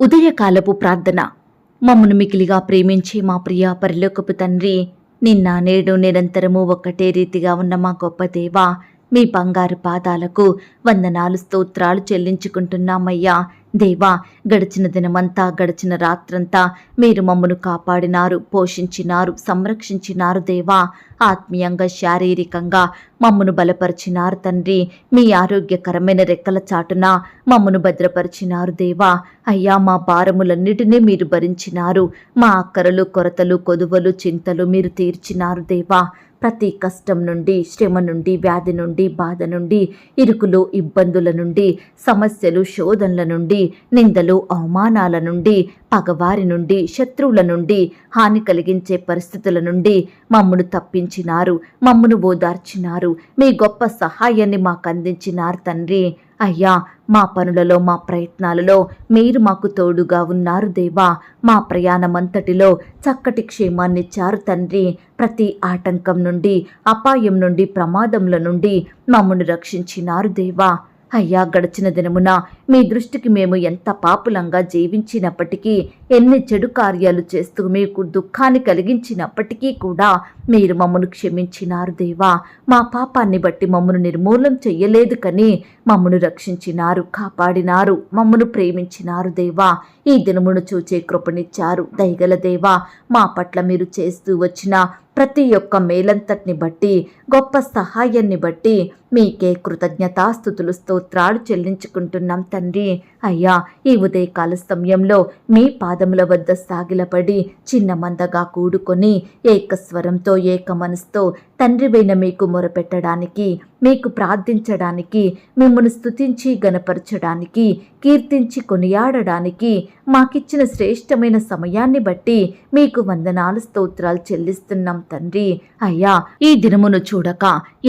ఉదయకాలపు ప్రార్థన. మమ్మను మికిలిగా ప్రేమించే మా ప్రియ పరలోకపు తండ్రి, నిన్న నేడు నిరంతరము ఒక్కటే రీతిగా ఉన్న మా గొప్ప దేవా, మీ బంగారు పాదాలకు వందనాలు స్తోత్రాలు చెల్లించుకుంటున్నామయ్యా. దేవా, గడిచిన దినమంతా గడిచిన రాత్రంతా మీరు మమ్మను కాపాడినారు, పోషించినారు, సంరక్షించినారు. దేవా, ఆత్మీయంగా శారీరకంగా మమ్మను బలపరిచినారు తండ్రి. మీ ఆరోగ్యకరమైన రెక్కల చాటున మమ్మను భద్రపరిచినారు. దేవా అయ్యా, మా భారములన్నిటినీ మీరు భరించినారు. మా అక్కరలు కొరతలు కొదువలు చింతలు మీరు తీర్చినారు. దేవా, ప్రతి కష్టం నుండి, శ్రమ నుండి, వ్యాధి నుండి, బాధ నుండి, ఇరుకులు ఇబ్బందుల నుండి, సమస్యలు శోధనల నుండి, నిందలు అవమానాల నుండి, పగవారి నుండి, శత్రువుల నుండి, హాని కలిగించే పరిస్థితుల నుండి మమ్మను తప్పించినారు, మమ్మను ఓదార్చినారు. మీ గొప్ప సహాయాన్ని మాకు అందించినారు తండ్రి. అయ్యా, మా పనులలో మా ప్రయత్నాలలో మీరు మాకు తోడుగా ఉన్నారు. దేవా, మా ప్రయాణమంతటిలో చక్కటి క్షేమాన్నిచ్చారు తండ్రి. ప్రతి ఆటంకం నుండి, అపాయం నుండి, ప్రమాదముల నుండి మమ్మను రక్షించినారు. దేవా అయ్యా, గడిచిన దినమున మీ దృష్టికి మేము ఎంత పాపులంగా జీవించినప్పటికీ, ఎన్ని చెడు కార్యాలు చేస్తూ మీకు దుఃఖాన్ని కలిగించినప్పటికీ కూడా మీరు మమ్మను క్షమించినారు. దేవా, మా పాపాన్ని బట్టి మమ్మను నిర్మూలం చెయ్యలేదు కానీ మమ్మను రక్షించినారు, కాపాడినారు, మమ్మను ప్రేమించినారు. దేవా, ఈ దినమును చూచే కృపనిచ్చారు. దయగల దేవా, మా పట్ల మీరు చేస్తూ వచ్చిన ప్రతి ఒక్క మేలంతటిని బట్టి, గొప్ప సహాయాన్ని బట్టి మీకే కృతజ్ఞతాస్తుతులు స్తోత్రాలు చెల్లించుకుంటున్నాం తండ్రి. అయ్యా, ఈ ఉదయకాల సమయంలో మీ పాదముల వద్ద సాగిలపడి చిన్న మందగా కూడుకొని ఏకస్వరంతో ఏక మనసుతో తండ్రివైన మీకు మొరపెట్టడానికి, మీకు ప్రార్థించడానికి, మిమ్మల్ని స్తుతించి గణపరచడానికి, కీర్తించి కొనియాడడానికి మాకిచ్చిన శ్రేష్టమైన సమయాన్ని బట్టి మీకు వందనాలు స్తోత్రాలు చెల్లిస్తున్నాం తండ్రి. అయ్యా, ఈ దినమును చూడక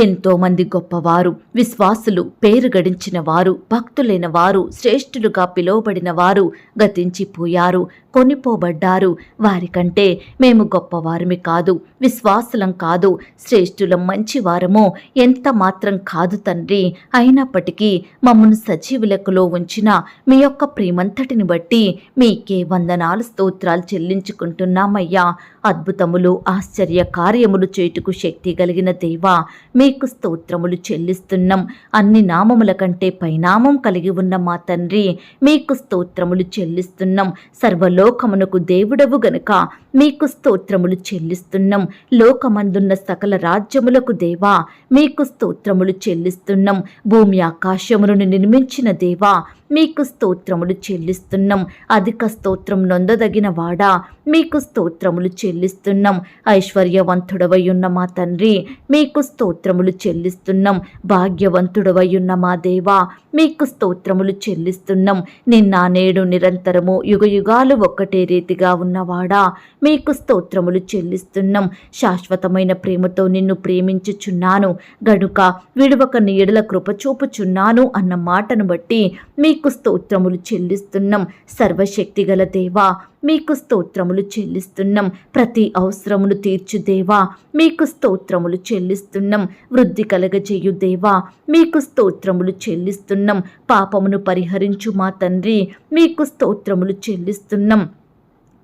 ఎంతో మంది గొప్పవారు, విశ్వాసులు, పేరు గడించిన వారు, భక్తులైన వారు, శ్రేష్ఠులుగా పిలువబడిన వారు గతించిపోయారు, కొనిపోబడ్డారు. వారికంటే మేము గొప్పవారమి కాదు, విశ్వాసులం కాదు, శ్రేష్ఠులం, మంచివారము ఎంత మాత్రం కాదు తండ్రి. అయినప్పటికీ మమ్మను సజీవ లెక్కలో ఉంచిన మీ యొక్క ప్రేమంతటిని బట్టి మీకే వందనాలు స్తోత్రాలు చెల్లించుకుంటున్నామయ్యా. అద్భుతములు, ఆశ్చర్య కార్యములు చేటుకు శక్తి కలిగిన దేవా, మీకు స్తోత్రములు చెల్లిస్తున్నాం. అన్ని నామముల కంటే పైనామం కలిగి ఉన్న మా తండ్రి, మీకు స్తోత్రములు చెల్లిస్తున్నాం. సర్వలోకమునకు దేవుడవు గనుక మీకు స్తోత్రములు చెల్లిస్తున్నాం. లోకమందున్న సకల రాజ్యములకు దేవా, మీకు స్తోత్రములు చెల్లిస్తున్నాం. భూమి ఆకాశములను నిర్మించిన దేవా, మీకు స్తోత్రములు చెల్లిస్తున్నాం. అధిక స్తోత్రం నొందదగిన వాడా, మీకు స్తోత్రములు చెల్లిస్తున్నాం. ఐశ్వర్యవంతుడవై ఉన్న మా తండ్రి, మీకు స్తోత్రములు చెల్లిస్తున్నాం. భాగ్యవంతుడవై ఉన్న మా దేవా, మీకు స్తోత్రములు చెల్లిస్తున్నాం. నిన్న నేడు నిరంతరము యుగయుగాలు ఒక్కటే రీతిగా ఉన్నవాడా, మీకు స్తోత్రములు చెల్లిస్తున్నాం. శాశ్వతమైన ప్రేమతో నిన్ను ప్రేమించుచున్నాను గనుక విడువక నీ ఎడల కృప చూపుచున్నాను అన్న మాటను బట్టి మీకు స్తోత్రములు చెల్లిస్తున్నాం. సర్వశక్తి గల దేవా, మీకు స్తోత్రములు చెల్లిస్తున్నాం. ప్రతి అవసరమును తీర్చు దేవా, మీకు స్తోత్రములు చెల్లిస్తున్నాం. వృద్ధి కలగజేయు దేవా, మీకు స్తోత్రములు చెల్లిస్తున్నాం. పాపమును పరిహరించు మా తండ్రి, మీకు స్తోత్రములు చెల్లిస్తున్నాం.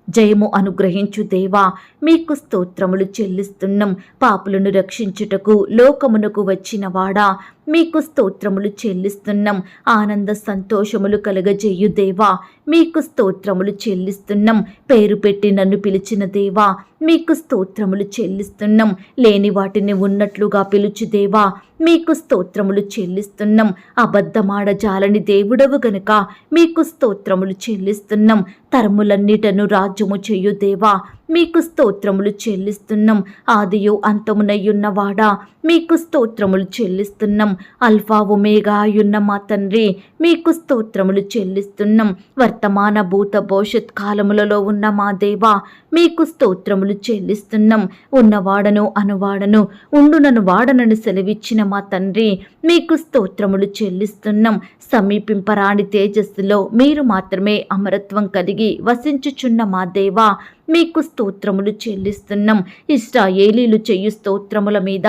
జయము అనుగ్రహించు దేవా, మీకు స్తోత్రములు చెల్లిస్తున్నాం. పాపులను రక్షించుటకు లోకమునకు వచ్చిన వాడా, మీకు స్తోత్రములు చెల్లిస్తున్నాం. ఆనంద సంతోషములు కలగజేయు దేవా, మీకు స్తోత్రములు చెల్లిస్తున్నాం. పేరు పెట్టి నన్ను పిలిచిన దేవా, మీకు స్తోత్రములు చెల్లిస్తున్నాం. లేని వాటిని ఉన్నట్లుగా పిలుచు దేవా, మీకు స్తోత్రములు చెల్లిస్తున్నాం. అబద్ధమాడజాలని దేవుడవు గనుక మీకు స్తోత్రములు చెల్లిస్తున్నాం. తరములన్నిటను రాజ్యము చేయు దేవా, మీకు స్తోత్రములు చెల్లిస్తున్నాం. ఆదియు అంతమునయ్యున్నవాడా, మీకు స్తోత్రములు చెల్లిస్తున్నాం. అల్ఫా ఒమేగా అయ్యున్న మా తండ్రి, మీకు స్తోత్రములు చెల్లిస్తున్నాం. వర్తమాన భూత భవిష్యత్ కాలములలో ఉన్న మా దేవా, మీకు స్తోత్రములు చెల్లిస్తున్నాం. ఉన్నవాడను అనువాడను ఉండునను వాడనను సెలవిచ్చిన మా తండ్రి, మీకు స్తోత్రములు చెల్లిస్తున్నాం. సమీపింపరాని తేజస్సులో మీరు మాత్రమే అమరత్వం కలిగి వసించుచున్న మా దేవా, మీకు స్తోత్రములు చెల్లిస్తున్నాం. ఇశ్రాయేలీలు చేయు స్తోత్రముల మీద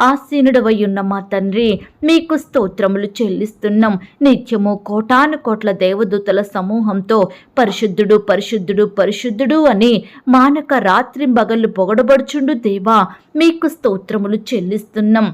ఆసీనుడవై ఉన్న మా తండ్రి, మీకు స్తోత్రములు చెల్లిస్తున్నాం. నిత్యము కోటాను కోట్ల దేవదూతల సమూహంతో పరిశుద్ధుడు పరిశుద్ధుడు పరిశుద్ధుడు అని మానక రాత్రింబగళ్ళు పొగడబడుచుండు దేవా, మీకు స్తోత్రములు చెల్లిస్తున్నాం.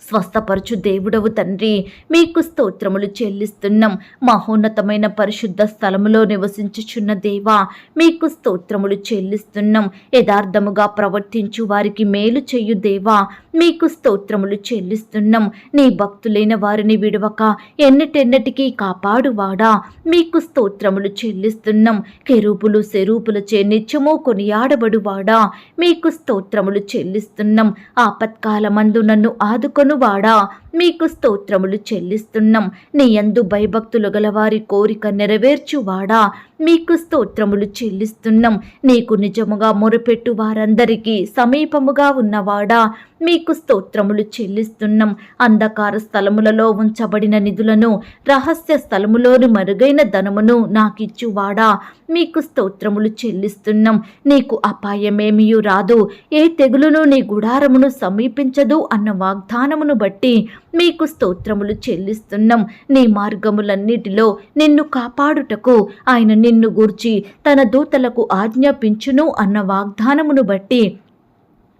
స్వస్థపరచు దేవుడవు తండ్రి, మీకు స్తోత్రములు చెల్లిస్తున్నాం. మహోన్నతమైన పరిశుద్ధ స్థలములో నివసించుచున్న దేవా, మీకు స్తోత్రములు చెల్లిస్తున్నాం. యథార్థముగా ప్రవర్తించు వారికి మేలు చెయ్యు దేవా, మీకు స్తోత్రములు చెల్లిస్తున్నాం. నీ భక్తులైన వారిని విడవక ఎన్నటెన్నటికీ కాపాడువాడా, మీకు స్తోత్రములు చెల్లిస్తున్నాం. కెరూపులు సెరూపులచే నిత్యము కొనియాడబడువాడా, మీకు స్తోత్రములు చెల్లిస్తున్నాం. ఆపత్కాలమందు నన్ను ఆదుకొనువాడా, మీకు స్తోత్రములు చెల్లిస్తున్నాం. నీ యందు భయభక్తులు గలవారి కోరిక నెరవేర్చువాడా, మీకు స్తోత్రములు చెల్లిస్తున్నాం. నీకు నిజముగా మొరుపెట్టు వారందరికీ సమీపముగా ఉన్నవాడా, మీకు స్తోత్రములు చెల్లిస్తున్నాం. అంధకార స్థలములలో ఉంచబడిన నిధులను, రహస్య స్థలములోని మరుగైన ధనమును నాకిచ్చువాడా, మీకు స్తోత్రములు చెల్లిస్తున్నాం. నీకు అపాయమేమియూ రాదు, ఏ తెగులును నీ గుడారమును సమీపించదు అన్న వాగ్దానమును బట్టి మీకు స్తోత్రములు చెల్లిస్తున్నాం. నీ మార్గములన్నిటిలో నిన్ను కాపాడుటకు ఆయన నిన్ను గూర్చి తన దూతలకు ఆజ్ఞాపించును అన్న వాగ్దానమును బట్టి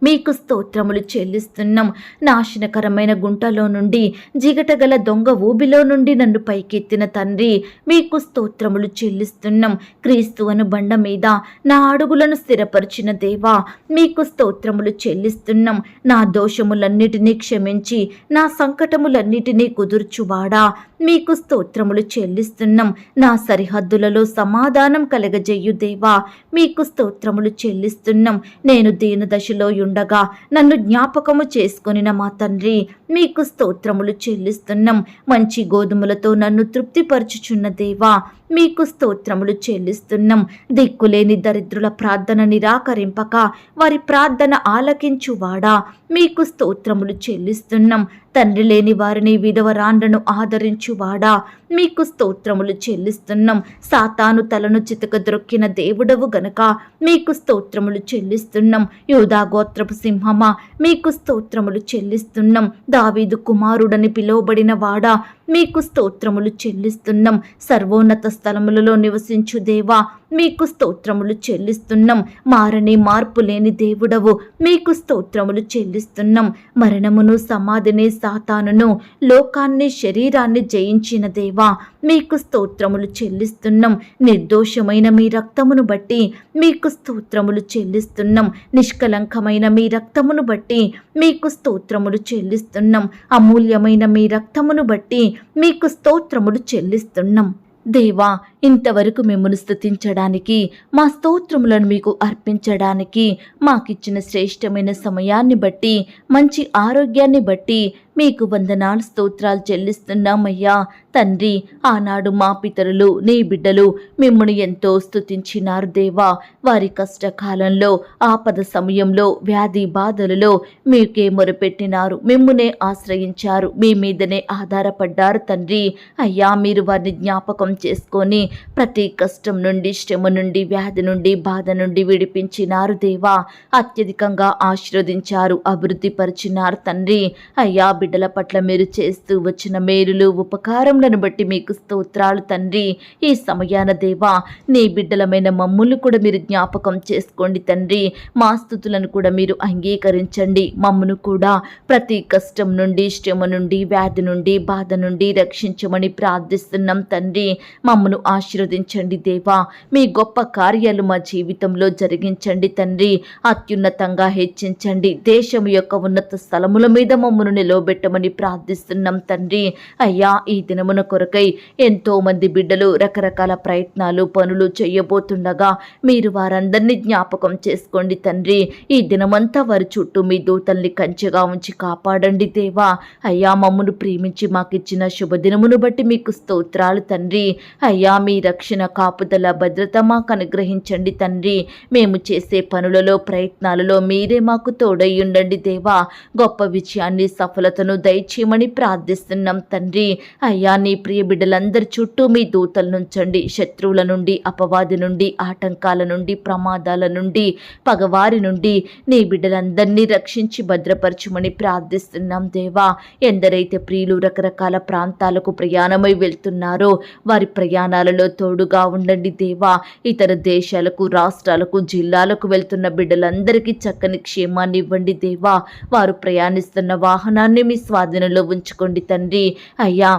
మీకు స్తోత్రములు చెల్లిస్తున్నాం. నాశనకరమైన గుంటలో నుండి, జిగటగల దొంగ ఊబిలో నుండి నన్ను పైకెత్తిన తండ్రి, మీకు స్తోత్రములు చెల్లిస్తున్నాం. క్రీస్తు అను బండ మీద నా అడుగులను స్థిరపరిచిన దేవా, మీకు స్తోత్రములు చెల్లిస్తున్నాం. నా దోషములన్నిటినీ క్షమించి నా సంకటములన్నిటినీ కుదుర్చువాడా, మీకు స్తోత్రములు చెల్లిస్తున్నాం. నా సరిహద్దులలో సమాధానం కలగజేయు దేవా, మీకు స్తోత్రములు చెల్లిస్తున్నాం. నేను దీనదశలో ఉండగా నన్ను జ్ఞాపకము చేసుకొనిన మా తండ్రి, మీకు స్తోత్రములు చెల్లిస్తున్నాం. మంచి గోధుమలతో నన్ను తృప్తిపరచుచున్న దేవా, మీకు స్తోత్రములు చెల్లిస్తున్నాం. దిక్కులేని దరిద్రుల ప్రార్థన నిరాకరింపక వారి ప్రార్థన ఆలకించువాడా, మీకు స్తోత్రములు చెల్లిస్తున్నాం. తండ్రి లేని వారిని విధవరాండ్రను ఆదరించువాడా, మీకు స్తోత్రములు చెల్లిస్తున్నాం. సాతాను తలను చితకద్రొక్కిన దేవుడవు గనక మీకు స్తోత్రములు చెల్లిస్తున్నాం. యూదా గోత్రపు సింహమా, మీకు స్తోత్రములు చెల్లిస్తున్నాం. దావీదు కుమారుడని పిలువబడిన వాడా, మీకు స్తోత్రములు చెల్లిస్తున్నాం. సర్వోన్నత స్థలములలో నివసించు దేవా, మీకు స్తోత్రములు చెల్లిస్తున్నాం. మారని మార్పు లేని దేవుడవు, మీకు స్తోత్రములు చెల్లిస్తున్నాం. మరణమును, సమాధిని, సాతానును, లోకాన్ని, శరీరాన్ని జయించిన దేవా, మీకు స్తోత్రములు చెల్లిస్తున్నాం. నిర్దోషమైన మీ రక్తమును బట్టి మీకు స్తోత్రములు చెల్లిస్తున్నాం. నిష్కలంకమైన మీ రక్తమును బట్టి మీకు స్తోత్రములు చెల్లిస్తున్నాం. అమూల్యమైన మీ రక్తమును బట్టి మీకు స్తోత్రములు చెల్లిస్తున్నాం. దేవా, ఇంతవరకు మిమ్మల్ని స్తుతించడానికి, మా స్తోత్రములను మీకు అర్పించడానికి మాకిచ్చిన శ్రేష్టమైన సమయాన్ని బట్టి, మంచి ఆరోగ్యాన్ని బట్టి మీకు వందనాలు, స్తోత్రాలు చెల్లిస్తున్నామయ్యా. తండ్రి, ఆనాడు మా పితరులు, నీ బిడ్డలు మిమ్మల్ని ఎంతో స్తుతించినారు దేవా. వారి కష్టకాలంలో, ఆపద సమయంలో, వ్యాధి బాధలలో మీకే మొరపెట్టినారు, మిమ్మునే ఆశ్రయించారు, మీ మీదనే ఆధారపడ్డారు తండ్రి. అయ్యా, మీరు వారిని జ్ఞాపకం చేసుకొని ప్రతి కష్టం నుండి, శ్రమ నుండి, వ్యాధి నుండి, బాధ నుండి విడిపించినారు దేవా. అత్యధికంగా ఆశీర్వదించారు, అభివృద్ధి పరిచినారు తండ్రి. అయ్యా, బిడ్డల పట్ల మీరు చేస్తూ వచ్చిన మేలులు, ఉపకారములను బట్టి మీకు స్తోత్రాలు తండ్రి. ఈ సమయాన దేవా, నీ బిడ్డలమైన మమ్ములను కూడా మీరు జ్ఞాపకం చేసుకోండి తండ్రి. మా స్తుతులను కూడా మీరు అంగీకరించండి. మమ్మను కూడా ప్రతి కష్టం నుండి, శ్రమ నుండి, వ్యాధి నుండి, బాధ నుండి రక్షించమని ప్రార్థిస్తున్నాం తండ్రి. మమ్మను ఆశీర్వదించండి దేవా. మీ గొప్ప కార్యాలు మా జీవితంలో జరిగించండి తండ్రి. అత్యున్నతంగా హెచ్చించండి. దేశం యొక్క ఉన్నత స్థలముల మీద మమ్మను నిలవబెట్టమని ప్రార్థిస్తున్నాం తండ్రి. అయ్యా, ఈ దినమున కొరకై ఎంతో మంది బిడ్డలు రకరకాల ప్రయత్నాలు, పనులు చేయబోతుండగా మీరు వారందరినీ జ్ఞాపకం చేసుకోండి తండ్రి. ఈ దినమంతా వారి చుట్టూ మీ దూతల్ని కంచెగా ఉంచి కాపాడండి దేవా. అయ్యా, మమ్మను ప్రేమించి మాకిచ్చిన శుభదినమును బట్టి మీకు స్తోత్రాలు తండ్రి. అయ్యా, మీ రక్షణ, కాపుదల, భద్రత మాకు అనుగ్రహించండి తండ్రి. మేము చేసే పనులలో, ప్రయత్నాలలో మీరే మాకు తోడై ఉండండి దేవా. గొప్ప విజయాన్ని, సఫలతను భద్రతను దయచేయమని ప్రార్థిస్తున్నాం తండ్రి. అయ్యా, నీ ప్రియ బిడ్డలందరి చుట్టూ మీ దూతలు నుంచండి. శత్రువుల నుండి, అపవాది నుండి, ఆటంకాల నుండి, ప్రమాదాల నుండి, పగవారి నుండి నీ బిడ్డలందరినీ రక్షించి భద్రపరచుమని ప్రార్థిస్తున్నాం దేవా. ఎందరైతే ప్రియులు రకరకాల ప్రాంతాలకు ప్రయాణమై వెళ్తున్నారో వారి ప్రయాణాలలో తోడుగా ఉండండి దేవా. ఇతర దేశాలకు, రాష్ట్రాలకు, జిల్లాలకు వెళ్తున్న బిడ్డలందరికీ చక్కని క్షేమాన్ని ఇవ్వండి దేవా. వారు ప్రయాణిస్తున్న వాహనాన్ని మీ స్వాధీనంలో ఉంచుకోండి తండ్రి. అయ్యా,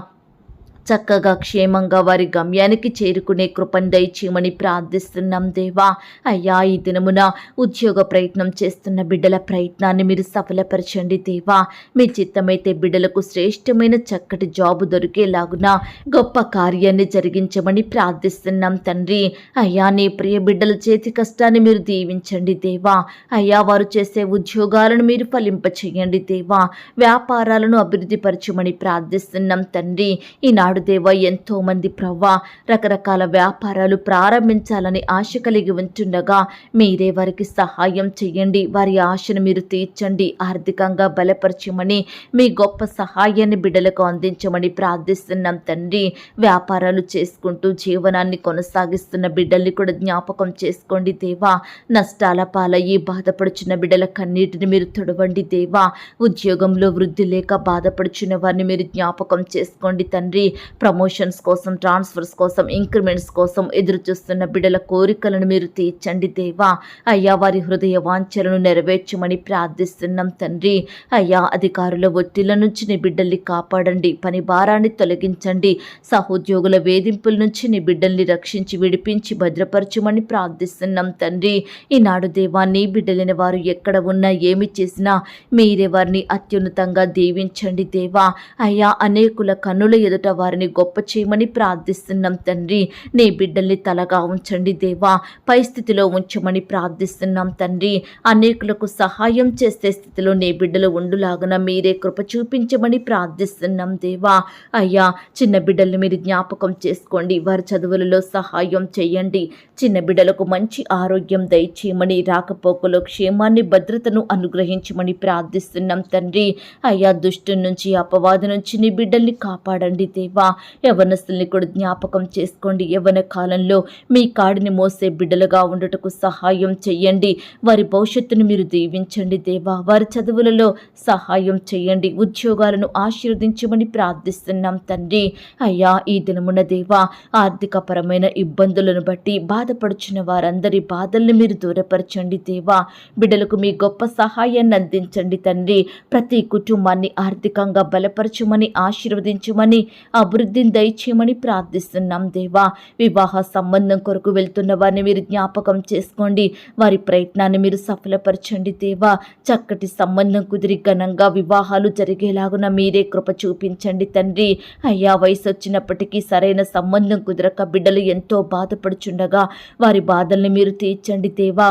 చక్కగా క్షేమంగా వారి గమ్యానికి చేరుకునే కృపను దయచేయమని ప్రార్థిస్తున్నాం దేవా. అయ్యా, ఈ దినమున ఉద్యోగ ప్రయత్నం చేస్తున్న బిడ్డల ప్రయత్నాన్ని మీరు సఫలపరచండి దేవా. మీ చిత్తమైతే బిడ్డలకు శ్రేష్టమైన చక్కటి జాబు దొరికేలాగున గొప్ప కార్యాన్ని జరిగించమని ప్రార్థిస్తున్నాం తండ్రి. అయ్యా, నీ ప్రియ బిడ్డల చేతి కష్టాన్ని మీరు దీవించండి దేవా. అయ్యా, వారు చేసే ఉద్యోగాలను మీరు ఫలింపచేయండి దేవా. వ్యాపారాలను అభివృద్ధి పరచమని ప్రార్థిస్తున్నాం తండ్రి. ఈనాడు దేవా, ఎంతో మంది ప్రవ్వా రకరకాల వ్యాపారాలు ప్రారంభించాలని ఆశ కలిగి ఉంటుండగా మీరే వారికి సహాయం చేయండి. వారి ఆశను మీరు తీర్చండి. ఆర్థికంగా బలపరచమని, మీ గొప్ప సహాయాన్ని బిడ్డలకు అందించమని ప్రార్థిస్తున్నాం తండ్రి. వ్యాపారాలు చేసుకుంటూ జీవనాన్ని కొనసాగిస్తున్న బిడ్డల్ని కూడా జ్ఞాపకం చేసుకోండి దేవా. నష్టాల పాలయ్యి బాధపడుచున్న బిడ్డల కన్నీటిని మీరు తొడవండి దేవా. ఉద్యోగంలో వృద్ధి లేక బాధపడుచున్న వారిని మీరు జ్ఞాపకం చేసుకోండి తండ్రి. ప్రమోషన్స్ కోసం, ట్రాన్స్ఫర్స్ కోసం, ఇంక్రిమెంట్స్ కోసం ఎదురు చూస్తున్న బిడ్డల కోరికలను మీరు తీర్చండి దేవా. అయ్యా, వారి హృదయ వాంఛలను నెరవేర్చమని ప్రార్థిస్తున్నాం తండ్రి. అయ్యా, అధికారుల ఒత్తిళ్ల నుంచి నీ బిడ్డల్ని కాపాడండి. పని భారాన్ని తొలగించండి. సహోద్యోగుల వేధింపుల నుంచి నీ బిడ్డల్ని రక్షించి విడిపించి భద్రపరచమని ప్రార్థిస్తున్నాం తండ్రి. ఈనాడు దేవా, నీ బిడ్డలైన వారు ఎక్కడ ఉన్నా, ఏమి చేసినా మీరే వారిని అత్యున్నతంగా దీవించండి దేవా. అయ్యా, అనేకుల కన్నుల ఎదుట వారిని గొప్ప చేయమని ప్రార్థిస్తున్నాం తండ్రి. నీ బిడ్డల్ని తలగా ఉంచండి దేవా. పై స్థితిలో ఉంచమని ప్రార్థిస్తున్నాం తండ్రి. అనేకులకు సహాయం చేసే స్థితిలో నీ బిడ్డలు ఉండులాగున మీరే కృప చూపించమని ప్రార్థిస్తున్నాం దేవా. అయ్యా, చిన్న బిడ్డల్ని మీరు జ్ఞాపకం చేసుకోండి. వారి చదువులలో సహాయం చేయండి. చిన్న బిడ్డలకు మంచి ఆరోగ్యం దయచేయమని, రాకపోకలో క్షేమాన్ని, భద్రతను అనుగ్రహించమని ప్రార్థిస్తున్నాం తండ్రి. అయ్యా, దుష్టు నుంచి, అపవాది నుంచి నీ బిడ్డల్ని కాపాడండి దేవా. యవ్వనస్తుల్ని కూడా జ్ఞాపకం చేసుకోండి. యవ్వన కాలంలో మీ కాడిని మోసే బిడ్డలుగా ఉండటకు సహాయం చెయ్యండి. వారి భవిష్యత్తును మీరు దీవించండి దేవా. వారి చదువులలో సహాయం చేయండి. ఉద్యోగాలను ఆశీర్వదించమని ప్రార్థిస్తున్నాం తండ్రి. అయ్యా, ఈ దినమున దేవా, ఆర్థికపరమైన ఇబ్బందులను బట్టి బాధపడుచున్న వారందరి బాధల్ని మీరు దూరపరచండి దేవా. బిడ్డలకు మీ గొప్ప సహాయాన్ని అందించండి తండ్రి. ప్రతి కుటుంబాన్ని ఆర్థికంగా బలపరచమని, ఆశీర్వదించమని, అభివృద్ధిని దయచేయమని ప్రార్థిస్తున్నాం దేవా. వివాహ సంబంధం కొరకు వెళ్తున్న వారిని మీరు జ్ఞాపకం చేసుకోండి. వారి ప్రయత్నాన్ని మీరు సఫలపరచండి దేవా. చక్కటి సంబంధం కుదిరి ఘనంగా వివాహాలు జరిగేలాగున మీరే కృప చూపించండి తండ్రి. అయ్యా, వయసు వచ్చినప్పటికీ సరైన సంబంధం కుదరక బిడ్డలు ఎంతో బాధపడుచుండగా వారి బాధల్ని మీరు తీర్చండి దేవా.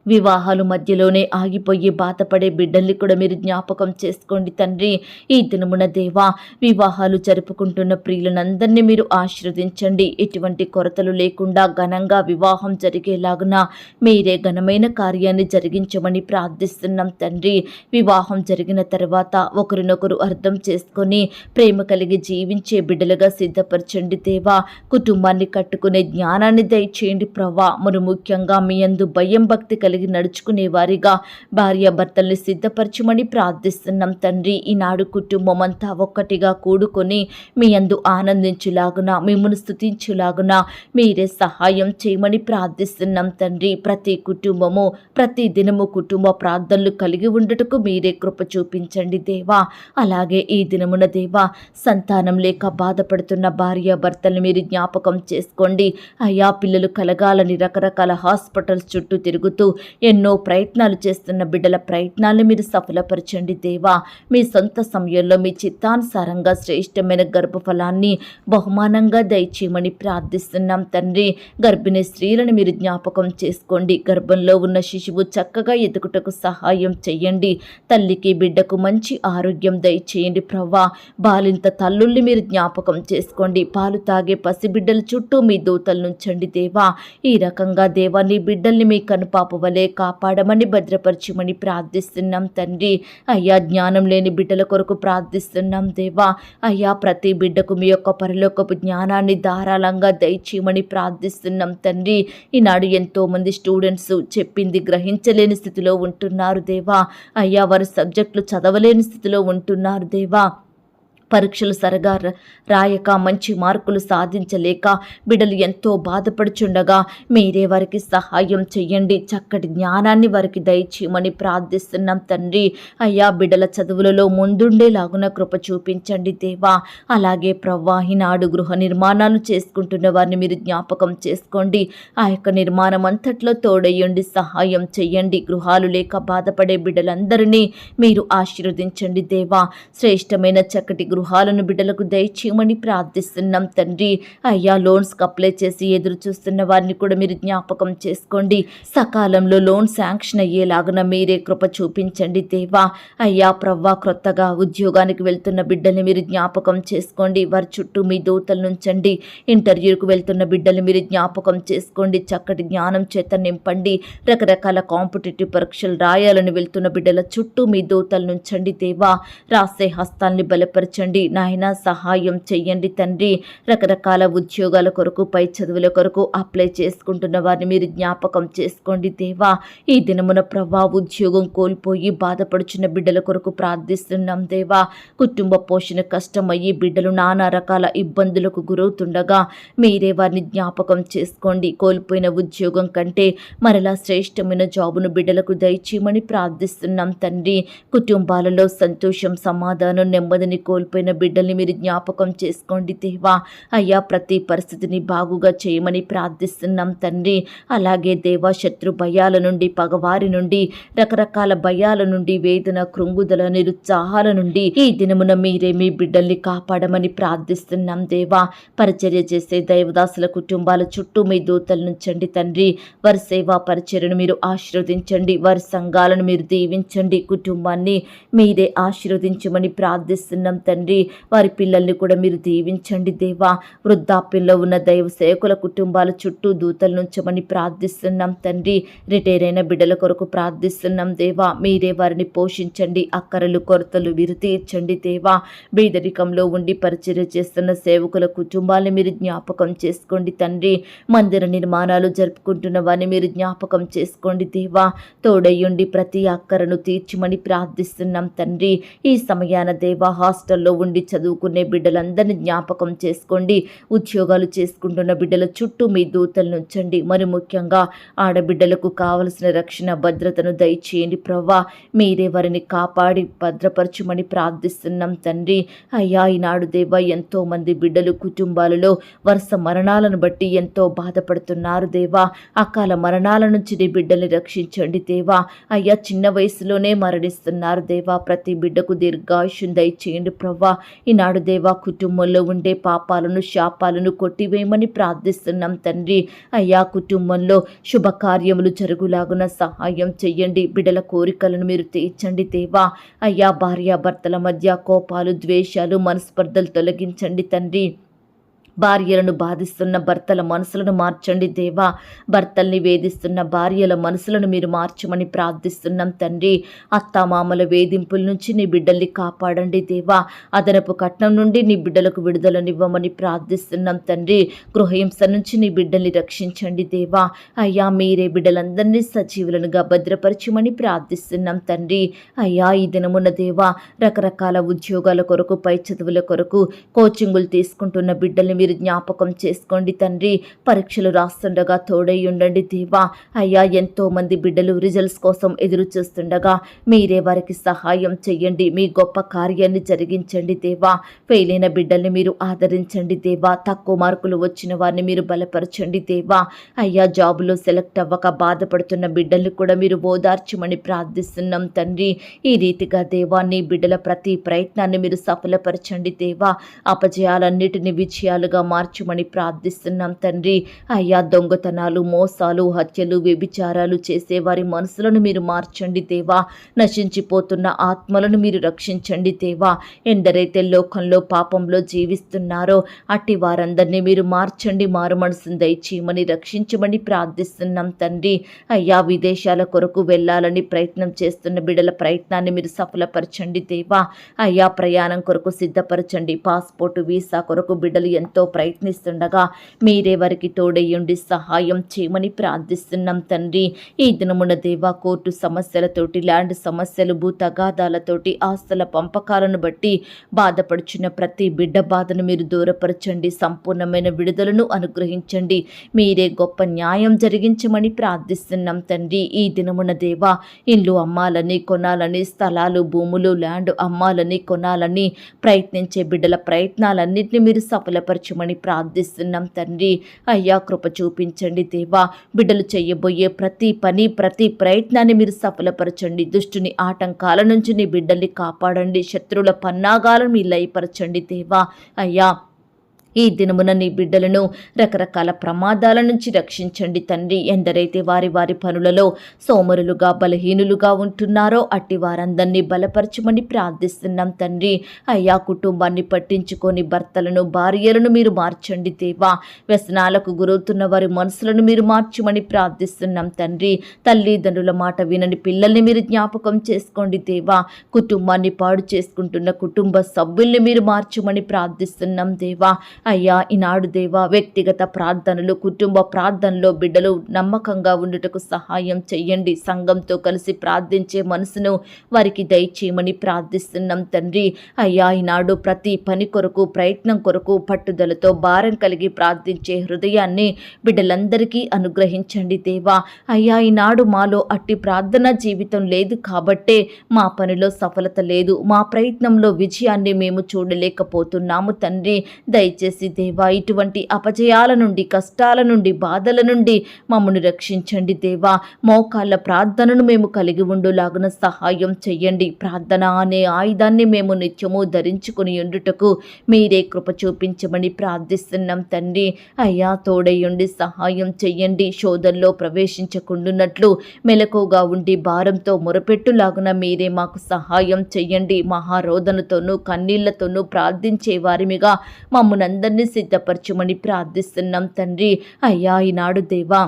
వివాహాలు మధ్యలోనే ఆగిపోయి బాధపడే బిడ్డల్ని కూడా మీరు జ్ఞాపకం చేసుకోండి తండ్రి. ఈ దినమున దేవా, వివాహాలు జరుపుకుంటున్న ప్రియులనందరినీ మీరు ఆశీర్వదించండి. ఎటువంటి కొరతలు లేకుండా ఘనంగా వివాహం జరిగేలాగున మీరే ఘనమైన కార్యాన్ని జరిగించమని ప్రార్థిస్తున్నాం తండ్రి. వివాహం జరిగిన తర్వాత ఒకరినొకరు అర్థం చేసుకొని ప్రేమ కలిగి జీవించే బిడ్డలుగా సిద్ధపరచండి దేవా. కుటుంబాన్ని కట్టుకునే జ్ఞానాన్ని దయచేయండి ప్రభా. మరి ముఖ్యంగా మీ యందు భయం భక్తి కలిగి నడుచుకునే వారిగా భార్యాభర్తల్ని సిద్ధపరచమని ప్రార్థిస్తున్నాం తండ్రి. ఈనాడు కుటుంబం అంతా ఒక్కటిగా కూడుకొని మీ యందు ఆనందించులాగున, మిమ్మల్ని స్తుతించులాగున మీరే సహాయం చేయమని ప్రార్థిస్తున్నాం తండ్రి. ప్రతి కుటుంబము ప్రతి దినము కుటుంబ ప్రార్థనలు కలిగి ఉండుటకు మీరే కృప చూపించండి దేవా. అలాగే ఈ దినమున దేవా, సంతానం లేక బాధపడుతున్న భార్యాభర్తల్ని మీరు జ్ఞాపకం చేసుకోండి. అయ్యా, పిల్లలు కలగాలని రకరకాల హాస్పిటల్స్ చుట్టూ తిరుగుతూ ఎన్నో ప్రయత్నాలు చేస్తున్న బిడ్డల ప్రయత్నాలను మీరు సఫలపరచండి దేవా. మీ సొంత సమయంలో మీ చిత్తానుసారంగా శ్రేష్టమైన గర్భఫలాన్ని బహుమానంగా దయచేయమని ప్రార్థిస్తున్నాం తండ్రి. గర్భిణీ స్త్రీలను మీరు జ్ఞాపకం చేసుకోండి. గర్భంలో ఉన్న శిశువు చక్కగా ఎదుగుటకు సహాయం చేయండి. తల్లికి బిడ్డకు మంచి ఆరోగ్యం దయచేయండి ప్రవ్వా. బాలింత తల్లుల్ని మీరు జ్ఞాపకం చేసుకోండి. పాలు తాగే పసిబిడ్డల చుట్టూ మీ దూతలు నుంచండి దేవా. ఈ రకంగా దేవా, నీ బిడ్డల్ని మీ కనుపాప వలె వలె కాపాడమని భద్రపరచమని ప్రార్థిస్తున్నాం తండ్రి. అయ్యా జ్ఞానం లేని బిడ్డల కొరకు ప్రార్థిస్తున్నాం దేవా. అయ్యా ప్రతి బిడ్డకు మీ యొక్క పరలోకపు జ్ఞానాన్ని ధారాళంగా దయచేయమని ప్రార్థిస్తున్నాం తండ్రి. ఈనాడు ఎంతోమంది స్టూడెంట్స్ చెప్పింది గ్రహించలేని స్థితిలో ఉంటున్నారు దేవా. అయ్యా వారి సబ్జెక్టులు చదవలేని స్థితిలో ఉంటున్నారు దేవా. పరీక్షలు సరిగా రాయక మంచి మార్కులు సాధించలేక బిడ్డలు ఎంతో బాధపడుచుండగా మీరే వారికి సహాయం చెయ్యండి. చక్కటి జ్ఞానాన్ని వారికి దయచేయమని ప్రార్థిస్తున్నాం తండ్రి. అయ్యా బిడ్డల చదువులలో ముందుండేలాగున కృప చూపించండి దేవా. అలాగే ప్రవ్వా ఈనాడు గృహ నిర్మాణాలు చేసుకుంటున్న వారిని మీరు జ్ఞాపకం చేసుకోండి. ఆ యొక్క నిర్మాణం అంతట్లో తోడయ్యండి, సహాయం చెయ్యండి. గృహాలు లేక బాధపడే బిడ్డలందరినీ మీరు ఆశీర్వదించండి దేవా. శ్రేష్టమైన చక్కటి గృహాలను బిడ్డలకు దయచేయమని ప్రార్థిస్తున్నాం తండ్రి. అయ్యా లోన్స్కి అప్లై చేసి ఎదురు చూస్తున్న వారిని కూడా మీరు జ్ఞాపకం చేసుకోండి. సకాలంలో లోన్ శాంక్షన్ అయ్యేలాగున మీరే కృప చూపించండి దేవా. అయ్యా ప్రవ్వా క్రొత్తగా ఉద్యోగానికి వెళ్తున్న బిడ్డల్ని మీరు జ్ఞాపకం చేసుకోండి. వారి చుట్టూ మీ దూతలు నుంచండి. ఇంటర్వ్యూకి వెళ్తున్న బిడ్డల్ని మీరు జ్ఞాపకం చేసుకోండి. చక్కటి జ్ఞానం చేత నింపండి. రకరకాల కాంపిటేటివ్ పరీక్షలు రాయాలని వెళ్తున్న బిడ్డల చుట్టూ మీ దూతలు నుంచండి దేవా. రాసే హస్తాల్ని బలపరచండి నాయన, సహాయం చెయ్యండి తండ్రి. రకరకాల ఉద్యోగాల కొరకు పై చదువుల కొరకు అప్లై చేసుకుంటున్న వారిని మీరు జ్ఞాపకం చేసుకోండి దేవా. ఈ దినమున ప్రవ్వా ఉద్యోగం కోల్పోయి బాధపడుచున్న బిడ్డల కొరకు ప్రార్థిస్తున్నాం దేవా. కుటుంబ పోషణ కష్టమయ్యి బిడ్డలు నానా రకాల ఇబ్బందులకు గురవుతుండగా మీరే వారిని జ్ఞాపకం చేసుకోండి. కోల్పోయిన ఉద్యోగం కంటే మరలా శ్రేష్టమైన జాబును బిడ్డలకు దయచేయమని ప్రార్థిస్తున్నాం తండ్రి. కుటుంబాలలో సంతోషం, సమాధానం, నెమ్మదిని కోల్పోయిన బిడ్డల్ని మీరు జ్ఞాపకం చేసుకోండి దేవా. అయ్యా ప్రతి పరిస్థితిని బాగుగా చేయమని ప్రార్థిస్తున్నాం తండ్రి. అలాగే దేవా శత్రు భయాల నుండి, పగవారి నుండి, రకరకాల భయాల నుండి, వేదన, కృంగుదల, నిరుత్సాహాల నుండి ఈ దినమున మీరే మీ బిడ్డల్ని కాపాడమని ప్రార్థిస్తున్నాం దేవా. పరిచర్య చేసే దైవదాసుల కుటుంబాల చుట్టూ మీ దూతలు నుంచండి తండ్రి. వారి సేవా పరిచర్యను మీరు ఆశీర్వదించండి. వారి సంఘాలను మీరు దీవించండి. కుటుంబాన్ని మీరే ఆశీర్వదించమని ప్రార్థిస్తున్నాం తండ్రి. వారి పిల్లల్ని కూడా మీరు దీవించండి దేవా. వృద్ధాప్యంలో ఉన్న దైవ సేవకుల కుటుంబాల చుట్టూ దూతలు నుంచమని ప్రార్థిస్తున్నాం తండ్రి. రిటైర్ అయిన బిడ్డల కొరకు ప్రార్థిస్తున్నాం దేవా. మీరే వారిని పోషించండి. అక్కరలు, కొరతలు మీరు తీర్చండి దేవా. బీదరికంలో ఉండి పరిచర్య చేస్తున్న సేవకుల కుటుంబాలను మీరు జ్ఞాపకం చేసుకోండి తండ్రి. మందిర నిర్మాణాలు జరుపుకుంటున్న వారిని మీరు జ్ఞాపకం చేసుకోండి దేవా. తోడయ్యుండి ప్రతి అక్కరను తీర్చమని ప్రార్థిస్తున్నాం తండ్రి. ఈ సమయాన దేవా హాస్టల్లో ఉండి చదువుకునే బిడ్డలందరినీ జ్ఞాపకం చేసుకోండి. ఉద్యోగాలు చేసుకుంటున్న బిడ్డల చుట్టూ మీ దూతలను ఉంచండి. మరి ముఖ్యంగా ఆడబిడ్డలకు కావలసిన రక్షణ, భద్రతను దయచేయండి ప్రవ్వా. మీరే వారిని కాపాడి భద్రపరచుమని ప్రార్థిస్తున్నాం తండ్రి. అయ్యా ఈనాడు దేవా ఎంతో మంది బిడ్డలు కుటుంబాలలో వరుస మరణాలను బట్టి ఎంతో బాధపడుతున్నారు దేవా. అకాల మరణాల నుంచి నీ బిడ్డల్ని రక్షించండి దేవా. అయ్యా చిన్న వయసులోనే మరణిస్తున్నారు దేవా. ప్రతి బిడ్డకు దీర్ఘాయుష్ను దయచేయండి ప్రవ్వా. ఈనాడు దేవా కుటుంబంలో ఉండే పాపాలను, శాపాలను కొట్టివేయమని ప్రార్థిస్తున్నాం తండ్రి. అయ్యా కుటుంబంలో శుభకార్యములు జరుగులాగున సహాయం చెయ్యండి. బిడ్డల కోరికలను మీరు తీర్చండి దేవా. అయ్యా భార్యాభర్తల మధ్య కోపాలు, ద్వేషాలు, మనస్పర్ధలు తొలగించండి తండ్రి. భార్యలను బాధిస్తున్న భర్తల మనసులను మార్చండి దేవా. భర్తల్ని వేధిస్తున్న భార్యల మనసులను మీరు మార్చమని ప్రార్థిస్తున్నాం తండ్రి. అత్తామామల వేధింపుల నుంచి నీ బిడ్డల్ని కాపాడండి దేవా. అదనపు కట్నం నుండి నీ బిడ్డలకు విడుదలనివ్వమని ప్రార్థిస్తున్నాం తండ్రి. గృహహింస నుంచి నీ బిడ్డల్ని రక్షించండి దేవా. అయ్యా మీరే బిడ్డలందరినీ సజీవులనుగా భద్రపరచమని ప్రార్థిస్తున్నాం తండ్రి. అయ్యా ఈ దినమున దేవా రకరకాల ఉద్యోగాల కొరకు, పై చదువుల కొరకు కోచింగులు తీసుకుంటున్న బిడ్డల్ని మీరు జ్ఞాపకం చేసుకోండి తండ్రి. పరీక్షలు రాస్తుండగా తోడై ఉండండి దేవా. అయ్యా ఎంతో మంది బిడ్డలు రిజల్ట్స్ కోసం ఎదురు చూస్తుండగా మీరే వారికి సహాయం చెయ్యండి. మీ గొప్ప కార్యాన్ని జరిగించండి దేవా. ఫెయిల్ అయిన బిడ్డల్ని మీరు ఆదరించండి దేవా. తక్కువ మార్కులు వచ్చిన వారిని మీరు బలపరచండి దేవా. అయ్యా జాబులో సెలెక్ట్ అవ్వక బాధపడుతున్న బిడ్డల్ని కూడా మీరు ఓదార్చమని ప్రార్థిస్తున్నాం తండ్రి. ఈ రీతిగా దేవా నీ బిడ్డల ప్రతి ప్రయత్నాన్ని మీరు సఫలపరచండి దేవా. అపజయాలన్నిటిని విజయాలుగా బిడ్డలుగా మార్చమని ప్రార్థిస్తున్నాం తండ్రి. అయ్యా, దొంగతనాలు, మోసాలు, హత్యలు, వ్యభిచారాలు చేసే వారి మనసులను మీరు మార్చండి దేవా. నశించిపోతున్న ఆత్మలను మీరు రక్షించండి దేవా. ఎందరైతే లోకంలో పాపంలో జీవిస్తున్నారో అట్టి వారందరినీ మీరు మార్చండి, మారు మనసును దయచేయమని రక్షించమని ప్రార్థిస్తున్నాం తండ్రి. అయ్యా, విదేశాల కొరకు వెళ్ళాలని ప్రయత్నం చేస్తున్న బిడ్డల ప్రయత్నాన్ని మీరు సఫలపరచండి దేవా. అయ్యా, ప్రయాణం కొరకు సిద్ధపరచండి. పాస్పోర్టు, వీసా కొరకు బిడ్డలు ఎంతో ప్రయత్నిస్తుండగా మీరే వారికి తోడయ్యుండి సహాయం చేయమని ప్రార్థిస్తున్నాం తండ్రి. ఈ దినమున దేవా, కోర్టు సమస్యలతోటి, ల్యాండ్ సమస్యలు, భూ తగాదాలతోటి, ఆస్తుల పంపకాలను బట్టి బాధపడుచున్న ప్రతి బిడ్డ బాధను మీరు దూరపరచండి. సంపూర్ణమైన విడుదలను అనుగ్రహించండి. మీరే గొప్ప న్యాయం జరిగించమని ప్రార్థిస్తున్నాం తండ్రి. ఈ దినమున దేవా, ఇల్లు అమ్మాలని, కొనాలని, స్థలాలు, భూములు, ల్యాండ్ అమ్మాలని, కొనాలని ప్రయత్నించే బిడ్డల ప్రయత్నాలన్నింటినీ మీరు సఫలపరచమని ప్రార్థిస్తున్నాం తండ్రి. అయ్యా, కృప చూపించండి దేవా. బిడ్డలు చేయబోయే ప్రతి పని, ప్రతి ప్రయత్నాన్ని మీరు సఫలపరచండి. దుష్టుని ఆటంకాల నుంచి నీ బిడ్డల్ని కాపాడండి. శత్రువుల పన్నాగాలను మీరు లయపరచండి దేవా. అయ్యా, ఈ దినమున నీ బిడ్డలను రకరకాల ప్రమాదాల నుంచి రక్షించండి తండ్రి. ఎందరైతే వారి వారి పనులలో సోమరులుగా, బలహీనులుగా ఉంటున్నారో అట్టి వారందరినీ బలపరచమని ప్రార్థిస్తున్నాం తండ్రి. అయ్యా, కుటుంబాన్ని పట్టించుకొని భర్తలను, భార్యలను మీరు మార్చండి దేవా. వ్యసనాలకు గురవుతున్న వారి మనసులను మీరు మార్చమని ప్రార్థిస్తున్నాం తండ్రి. తల్లిదండ్రుల మాట వినని పిల్లల్ని మీరు జ్ఞాపకం చేసుకోండి దేవా. కుటుంబాన్ని పాడు చేసుకుంటున్న కుటుంబ సభ్యుల్ని మీరు మార్చమని ప్రార్థిస్తున్నాం దేవా. అయ్యా, ఈనాడు దేవా, వ్యక్తిగత ప్రార్థనలు, కుటుంబ ప్రార్థనలో బిడ్డలు నమ్మకంగా ఉండుటకు సహాయం చెయ్యండి. సంఘంతో కలిసి ప్రార్థించే మనసును వారికి దయచేయమని ప్రార్థిస్తున్నాం తండ్రి. అయ్యా, ఈనాడు ప్రతి పని కొరకు, ప్రయత్నం కొరకు పట్టుదలతో భారం కలిగి ప్రార్థించే హృదయాన్ని బిడ్డలందరికీ అనుగ్రహించండి దేవా. అయ్యా, ఈనాడు మాలో అట్టి ప్రార్థన జీవితం లేదు కాబట్టే మా పనిలో సఫలత లేదు, మా ప్రయత్నంలో విజయాన్ని మేము చూడలేకపోతున్నాము తండ్రి. దయచేసి దేవా, ఇటువంటి అపజయాల నుండి, కష్టాల నుండి, బాధల నుండి మమ్మల్ని రక్షించండి దేవా. మోకాళ్ళ ప్రార్థనను మేము కలిగి ఉండులాగున సహాయం చెయ్యండి. ప్రార్థన అనే ఆయుధాన్ని మేము నిత్యము ధరించుకుని ఉండుటకు మీరే కృప చూపించమని ప్రార్థిస్తున్నాం తండ్రి. అయ్యా, తోడయ్యుండి సహాయం చెయ్యండి. శోధనలో ప్రవేశించకుండున్నట్లు మెలకుగా ఉండి భారంతో మొరపెట్టులాగున మీరే మాకు సహాయం చెయ్యండి. మహారోదనతోనూ కన్నీళ్లతోనూ ప్రార్థించే వారిమిగా మమ్మల్ని అందరినీ సిద్ధపరచమని ప్రార్థిస్తున్నాం తండ్రి. అయ్యా, ఈనాడు దేవా,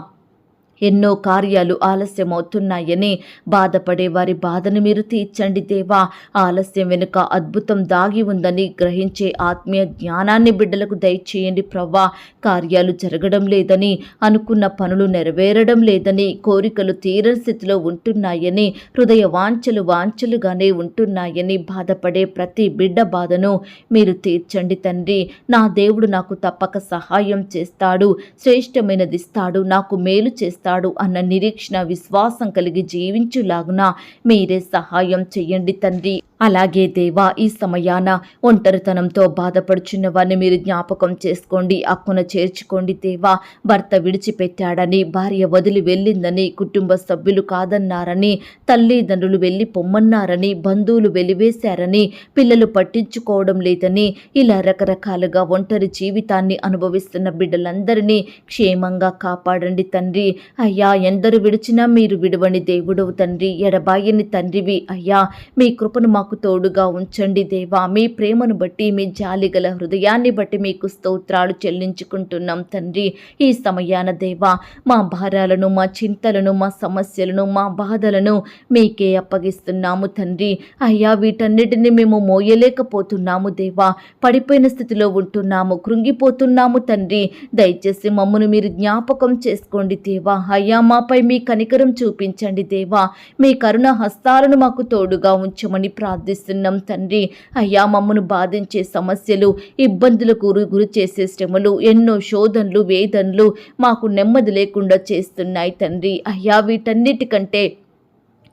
ఎన్నో కార్యాలు ఆలస్యమవుతున్నాయని బాధపడే వారి బాధను మీరు తీర్చండి దేవా. ఆలస్యం వెనుక అద్భుతం దాగి ఉందని గ్రహించే ఆత్మీయ జ్ఞానాన్ని బిడ్డలకు దయచేయండి ప్రవ్వా. కార్యాలు జరగడం లేదని, అనుకున్న పనులు నెరవేరడం లేదని, కోరికలు తీరని స్థితిలో ఉంటున్నాయని, హృదయ వాంఛలుగానే ఉంటున్నాయని బాధపడే ప్రతి బిడ్డ బాధను మీరు తీర్చండి తండ్రి. నా దేవుడు నాకు తప్పక సహాయం చేస్తాడు, శ్రేష్టమైనది ఇస్తాడు, నాకు మేలు చేస్తాడు అన్న నిరీక్షణ, విశ్వాసం కలిగి జీవించులాగున మీరే సహాయం చెయ్యండి తండ్రి. అలాగే దేవా, ఈ సమయాన ఒంటరితనంతో బాధపడుచున్న వారిని మీరు జ్ఞాపకం చేసుకోండి, అక్కున చేర్చుకోండి దేవా. భర్త విడిచిపెట్టాడని, భార్య వదిలి వెళ్ళిందని, కుటుంబ సభ్యులు కాదన్నారని, తల్లిదండ్రులు వెళ్ళి పొమ్మన్నారని, బంధువులు వెలివేశారని, పిల్లలు పట్టించుకోవడం లేదని, ఇలా రకరకాలుగా ఒంటరి జీవితాన్ని అనుభవిస్తున్న బిడ్డలందరినీ క్షేమంగా కాపాడండి తండ్రి. అయ్యా, ఎందరు విడిచినా మీరు విడువని దేవుడవు తండ్రి, ఎడబాయని తండ్రివి. అయ్యా, మీ కృపను మాకు తోడుగా ఉంచండి దేవా. మీ ప్రేమను బట్టి, మీ జాలిగల హృదయాన్ని బట్టి మీకు స్తోత్రాలు చెల్లించుకుంటున్నాం తండ్రి. ఈ సమయాన దేవా, మా భారాలను, మా చింతలను, మా సమస్యలను, మా బాధలను మీకే అప్పగిస్తున్నాము తండ్రి. అయ్యా, వీటన్నిటిని మేము మోయలేకపోతున్నాము దేవా. పడిపోయిన స్థితిలో ఉంటున్నాము, కృంగిపోతున్నాము తండ్రి. దయచేసి మమ్మను మీరు జ్ఞాపకం చేసుకోండి దేవా. అయ్యా, మాపై మీ కనికరం చూపించండి దేవా. మీ కరుణ హస్తాలను మాకు తోడుగా ఉంచమని ప్రార్థిస్తున్నాం తండ్రి. అయ్యా, మమ్మను బాధించే సమస్యలు, ఇబ్బందులకు గురి చేసే శ్రమలు, ఎన్నో శోధనలు, వేదనలు మాకు నెమ్మది లేకుండా చేస్తున్నాయి తండ్రి. అయ్యా, వీటన్నిటికంటే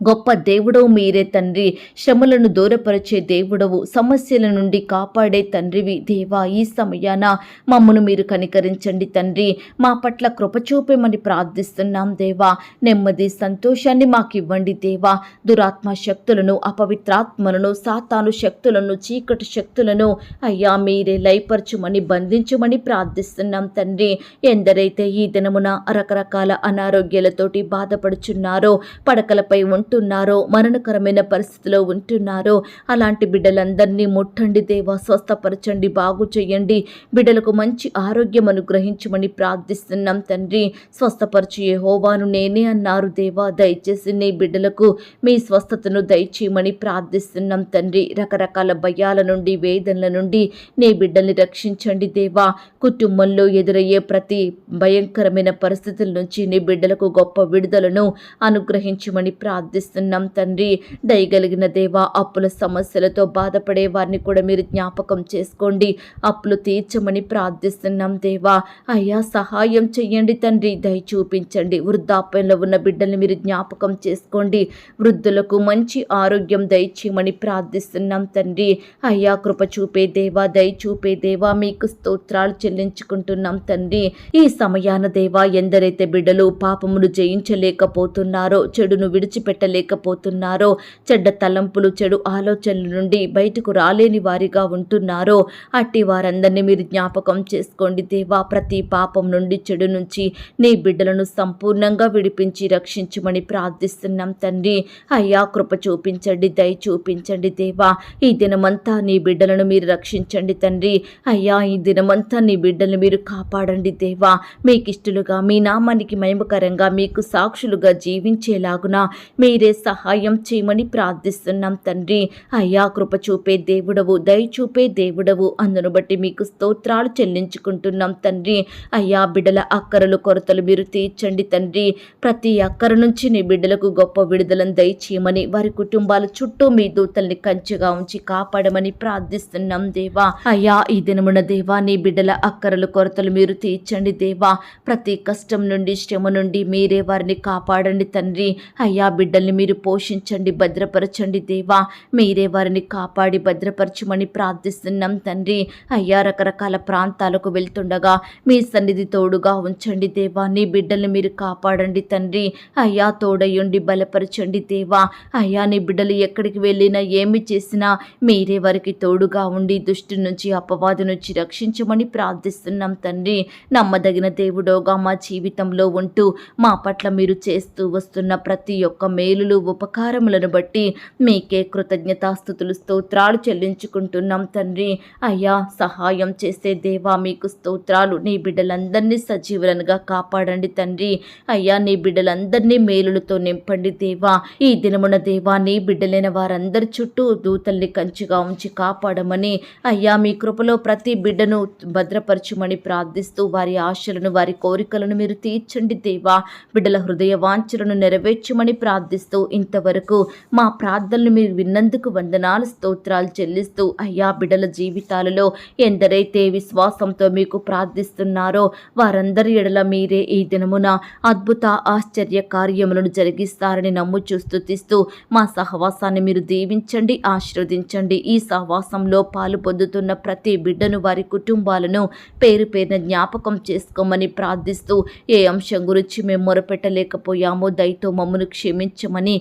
గొప్ప దేవుడవు మీరే తండ్రి. శ్రమలను దూరపరిచే దేవుడవు, సమస్యల నుండి కాపాడే తండ్రివి దేవా. ఈ సమయాన మమ్మను మీరు కనికరించండి తండ్రి. మా పట్ల కృప చూపమని ప్రార్థిస్తున్నాం దేవా. నెమ్మది సంతోషాన్ని మాకు ఇవ్వండి దేవా. దురాత్మ శక్తులను, అపవిత్రాత్మలను, సాతాను శక్తులను, చీకటి శక్తులను అయ్యా మీరే లయపరచుమని, బంధించుమని ప్రార్థిస్తున్నాం తండ్రి. ఎందరైతే ఈ దినమున రకరకాల అనారోగ్యాలతోటి బాధపడుచున్నారో, పడకలపై ఉంటున్నారో, మరణకరమైన పరిస్థితిలో ఉంటున్నారో అలాంటి బిడ్డలందరినీ ముట్టండి దేవా. స్వస్థపరచండి, బాగు చేయండి. బిడ్డలకు మంచి ఆరోగ్యం అనుగ్రహించమని ప్రార్థిస్తున్నాం తండ్రి. స్వస్థపరచు యెహోవాను నేనే అన్నారు దేవా. దయచేసి నీ బిడ్డలకు మీ స్వస్థతను దయచేయమని ప్రార్థిస్తున్నాం తండ్రి. రకరకాల భయాల నుండి, వేదనల నుండి నీ బిడ్డల్ని రక్షించండి దేవా. కుటుంబంలో ఎదురయ్యే ప్రతి భయంకరమైన పరిస్థితుల నుంచి నీ బిడ్డలకు గొప్ప విడుదలను అనుగ్రహించమని ప్రార్థిస్తున్నాం తండ్రి. దయగలిగిన దేవా, అప్పుల సమస్యలతో బాధపడే వారిని కూడా మీరు జ్ఞాపకం చేసుకోండి. అప్పులు తీర్చమని ప్రార్థిస్తున్నాం దేవా. అయ్యా సహాయం చెయ్యండి తండ్రి. దయ చూపించండి. వృద్ధాప్యంలో ఉన్న బిడ్డల్ని మీరు జ్ఞాపకం చేసుకోండి. వృద్ధులకు మంచి ఆరోగ్యం దయచేయమని ప్రార్థిస్తున్నాం తండ్రి. అయ్యా కృప చూపే దేవా, దయ చూపే దేవా, మీకు స్తోత్రాలు చెల్లించుకుంటున్నాం తండ్రి. ఈ సమయాన దేవా, ఎందరైతే బిడ్డలు పాపమును జయించలేకపోతున్నారో, చెడును విడిచిపెట్టలేకపోతున్నారో, చెడ్డ తలంపులు, చెడు ఆలోచనల నుండి బయటకు రాలేని వారిగా ఉంటున్నారో అట్టి వారందరినీ మీరు జ్ఞాపకం చేసుకోండి దేవా. ప్రతి పాపం నుండి, చెడు నుంచి నీ బిడ్డలను సంపూర్ణంగా విడిపించి రక్షించమని ప్రార్థిస్తున్నాం తండ్రి. అయ్యా కృప చూపించండి, దయ చూపించండి దేవా. ఈ దినమంతా నీ బిడ్డలను మీరు రక్షించండి తండ్రి. అయ్యా ఈ దినమంతా నీ బిడ్డలను మీరు కాపాడండి దేవా. మీకిష్టలుగా, మీ నామానికి మహిమకరంగా, మీకు సాక్షులుగా జీవించేలాగున మీరే సహాయం చేయమని ప్రార్థిస్తున్నాం తండ్రి. అయ్యా కృప చూపే దేవుడవు, దయ చూపే దేవుడవు. అందును బట్టి మీకు స్తోత్రాలు చెల్లించుకుంటున్నాం తండ్రి. అయ్యా బిడ్డల అక్కరలు, కొరతలు మీరు తీర్చండి తండ్రి. ప్రతి అక్కర నుంచి నీ బిడ్డలకు గొప్ప విడుదలను దయచేయమని, వారి కుటుంబాల చుట్టూ మీ దూతల్ని కంచెగా ఉంచి కాపాడమని ప్రార్థిస్తున్నాం దేవా. అయ్యా ఈ దినమున దేవా, నీ బిడ్డల అక్కరలు, కొరతలు మీరు తీర్చండి దేవా. ప్రతి కష్టం నుండి, శ్రమ నుండి మీరే వారిని కాపాడండి తండ్రి. అయ్యా బిడ్డల్ని మీరు పోషించండి, భద్రపరచండి దేవా. మీరే వారిని కాపాడి భద్రపరచమని ప్రార్థిస్తున్నాం తండ్రి. అయ్యా రకరకాల ప్రాంతాలకు వెళ్తుండగా మీ సన్నిధి తోడుగా ఉంచండి దేవా. నీ బిడ్డల్ని మీరు కాపాడండి తండ్రి. అయ్యా తోడయుండి బలపరచండి దేవా. అయ్యా నీ బిడ్డలు ఎక్కడికి వెళ్ళినా, ఏమి చేసినా మీరే వారికి తోడుగా ఉండి దుష్టి నుంచి, అపవాది నుంచి రక్షించమని ప్రార్థిస్తున్నాం తండ్రి. నమ్మదగిన దేవుడోగా మా జీవితంలో ఉంటూ మా పట్ల మీరు చేస్తూ వస్తున్న ప్రతి ఒక్క మేలులు, ఉపకారములను బట్టి మీకే కృతజ్ఞతాస్తుతులు, స్తోత్రాలు చెల్లించుకుంటున్నాం తండ్రి. అయ్యా సహాయం చేసే దేవా మీకు స్తోత్రాలు. నీ బిడ్డలందరినీ సజీవులనుగా కాపాడండి తండ్రి. అయ్యా నీ బిడ్డలందరినీ మేలులతో నింపండి దేవా. ఈ దినమున దేవా, నీ బిడ్డలైన వారందరి చుట్టూ దూతల్ని కంచిగా ఉంచి కాపాడమని, అయ్యా మీ కృపలో ప్రతి బిడ్డను భద్రపరచుమని ప్రార్థిస్తూ వారి ఆశలను, వారి కోరికలను మీరు తీర్చండి దేవా. బిడ్డల హృదయ వాంఛలను నెరవేర్చమని ప్రార్థిస్తూ ఇంతవరకు మా ప్రార్థనలు మీరు విన్నందుకు వందనాలు, స్తోత్రాలు చెల్లిస్తూ అయ్యా బిడ్డల జీవితాలలో ఎందరైతే విశ్వాసంతో మీకు ప్రార్థిస్తున్నారో వారందరి ఎడల మీరే ఈ దినమున అద్భుత ఆశ్చర్య కార్యములను జరిగిస్తారని నమ్ముచూ స్తుతిస్తూ మా సహవాసాన్ని మీరు దీవించండి, ఆశీర్వదించండి. ఈ సహవాసంలో పాలు పొందుతున్న ప్రతి బిడ్డను, వారి కుటుంబాలను పేరు పేరున జ్ఞాపకం చేసుకోమని ప్రార్థిస్తూ ఏ అంశం గురించి మేము మొరపెట్టలేకపోయామో దయతో మమ్మను క్షమించమని,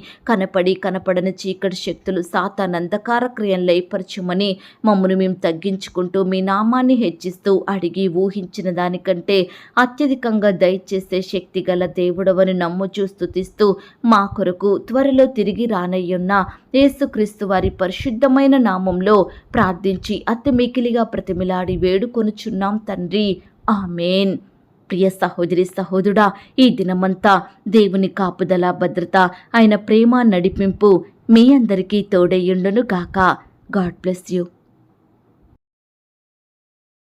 కనపడని చీకటి శక్తులు, సాతాను అంధకార క్రియలు లయపరచమని మమ్మను మేము తగ్గించుకుంటూ మీ నామాన్ని హెచ్చిస్తూ అడిగి ఊహించిన దానికంటే అత్యధికంగా దయచేసే శక్తి గల దేవుడవని నమ్ముచూ స్తుతిస్తూ మా కొరకు త్వరలో తిరిగి రానయ్యున్న యేసుక్రీస్తు వారి పరిశుద్ధమైన నామంలో ప్రార్థించి అతి మికిలిగా ప్రతిమిలాడి వేడుకొనుచున్నాం తండ్రి. ఆమేన్. ప్రియ సహోదరి సహోదరుడా, ఈ దినమంతా దేవుని కాపుదల, భద్రత, ఆయన ప్రేమ, నడిపింపు మీ అందరికీ తోడయ్యుండును గాక. God bless you.